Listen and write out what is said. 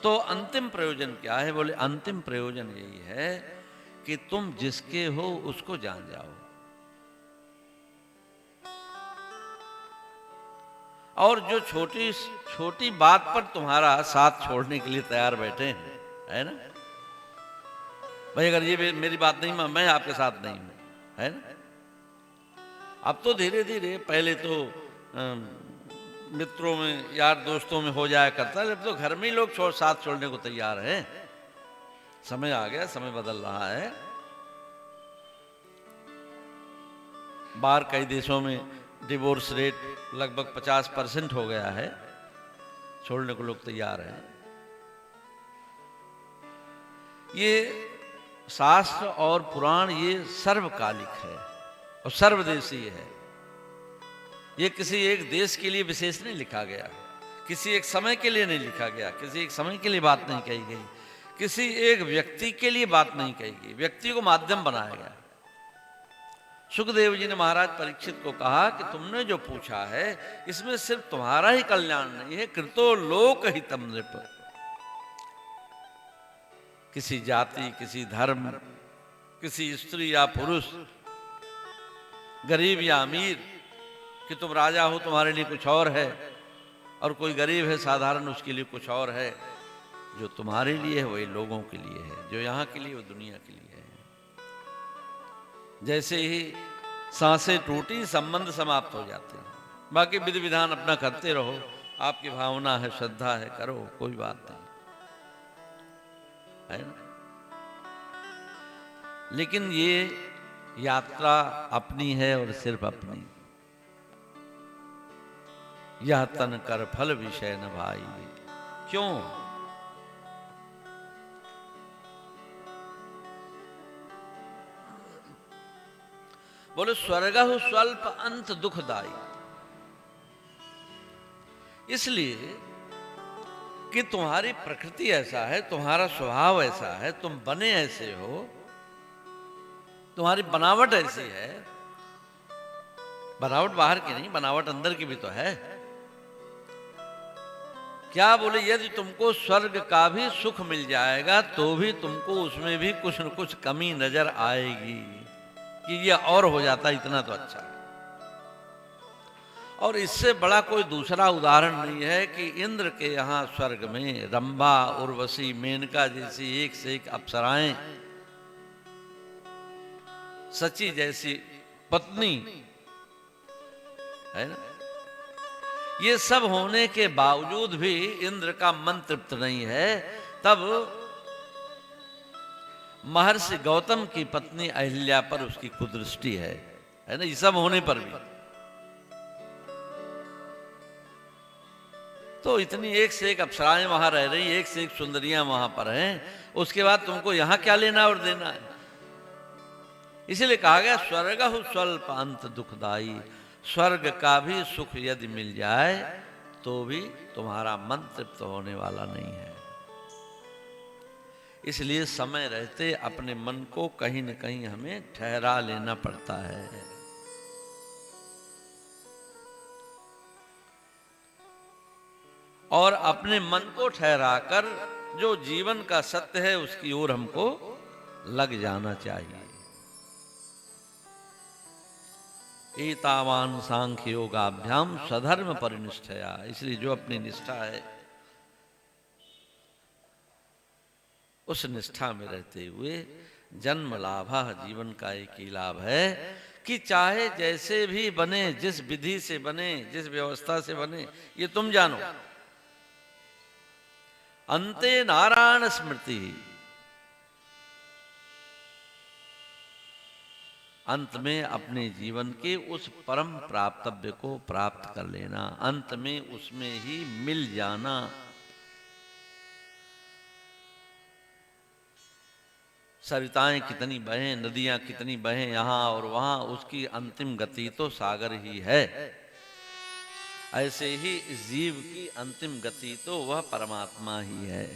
तो अंतिम प्रयोजन क्या है? बोले अंतिम प्रयोजन यही है कि तुम जिसके हो उसको जान जाओ, और जो छोटी छोटी बात पर तुम्हारा साथ छोड़ने के लिए तैयार बैठे हैं, है ना भाई, अगर ये मेरी बात नहीं, मैं आपके साथ नहीं हूं, है ना। अब तो धीरे धीरे, पहले तो मित्रों में, यार दोस्तों में हो जाया करता है, अब तो घर में ही लोग साथ छोड़ने को तैयार हैं। समय आ गया, समय बदल रहा है। बाहर कई देशों में डिवोर्स रेट लगभग 50% हो गया है, छोड़ने को लोग तैयार हैं। ये शास्त्र और पुराण ये सर्वकालिक है और सर्वदेशीय है। ये किसी एक देश के लिए विशेष नहीं लिखा गया, किसी एक समय के लिए नहीं लिखा गया, किसी एक समय के लिए बात नहीं कही गई, किसी एक व्यक्ति के लिए बात नहीं कही गई, व्यक्ति को माध्यम बनाया गया। सुखदेव जी ने महाराज परीक्षित को कहा कि तुमने जो पूछा है इसमें सिर्फ तुम्हारा ही कल्याण नहीं है, कृतो लोक हितम नृप। किसी जाति, किसी धर्म, किसी स्त्री या पुरुष, गरीब या अमीर, कि तुम राजा हो तुम्हारे लिए कुछ और है, और कोई गरीब है साधारण उसके लिए कुछ और है। जो तुम्हारे लिए है वही लोगों के लिए है, जो यहाँ के लिए वो दुनिया के लिए है। जैसे ही सांसें टूटी संबंध समाप्त हो जाते हैं, बाकी विधि विधान अपना करते रहो, आपकी भावना है, श्रद्धा है, करो, कोई बात नहीं, है ना। लेकिन ये यात्रा अपनी है और सिर्फ अपनी। यह तन कर फल विषय न भाई। क्यों? बोले स्वर्गहु स्वल्प अंत दुखदाई। इसलिए कि तुम्हारी प्रकृति ऐसा है, तुम्हारा स्वभाव ऐसा है, तुम बने ऐसे हो, तुम्हारी बनावट ऐसी है। बनावट बाहर की नहीं, बनावट अंदर की भी तो है। क्या बोले, यदि तुमको स्वर्ग का भी सुख मिल जाएगा तो भी तुमको उसमें भी कुछ न कुछ कमी नजर आएगी, कि ये और हो जाता इतना तो अच्छा है। और इससे बड़ा कोई दूसरा उदाहरण नहीं है कि इंद्र के यहाँ स्वर्ग में रंभा, उर्वशी, मेनका जैसी एक से एक अप्सराएं, सची जैसी पत्नी, है ना, ये सब होने के बावजूद भी इंद्र का मन तृप्त नहीं है। तब महर्षि गौतम की पत्नी अहिल्या पर उसकी कुदृष्टि है ना, ये सब होने पर भी। तो इतनी एक से एक अप्सराएं वहां रह रही, एक से एक सुंदरियां वहां पर हैं, उसके बाद तुमको यहां क्या लेना और देना है। इसीलिए कहा गया स्वर्गहु स्वल्प अंत दुखदाई। स्वर्ग का भी सुख यदि मिल जाए तो भी तुम्हारा मन तृप्त होने वाला नहीं है। इसलिए समय रहते अपने मन को कहीं न कहीं हमें ठहरा लेना पड़ता है। और अपने मन को ठहराकर जो जीवन का सत्य है उसकी ओर हमको लग जाना चाहिए। एतावान सांख्य योगाभ्याम स्वधर्म परिनिष्ठया। इसलिए जो अपनी निष्ठा है उस निष्ठा में रहते हुए जन्म लाभा, जीवन का एक ही लाभ है कि चाहे जैसे भी बने, जिस विधि से बने, जिस व्यवस्था से बने, ये तुम जानो, अंते नारायण स्मृति। अंत में अपने जीवन के उस परम प्राप्तव्य को प्राप्त कर लेना, अंत में उसमें ही मिल जाना। सरिताएं कितनी बहें, नदियां कितनी बहें यहां और वहां, उसकी अंतिम गति तो सागर ही है। ऐसे ही इस जीव की अंतिम गति तो वह परमात्मा ही है।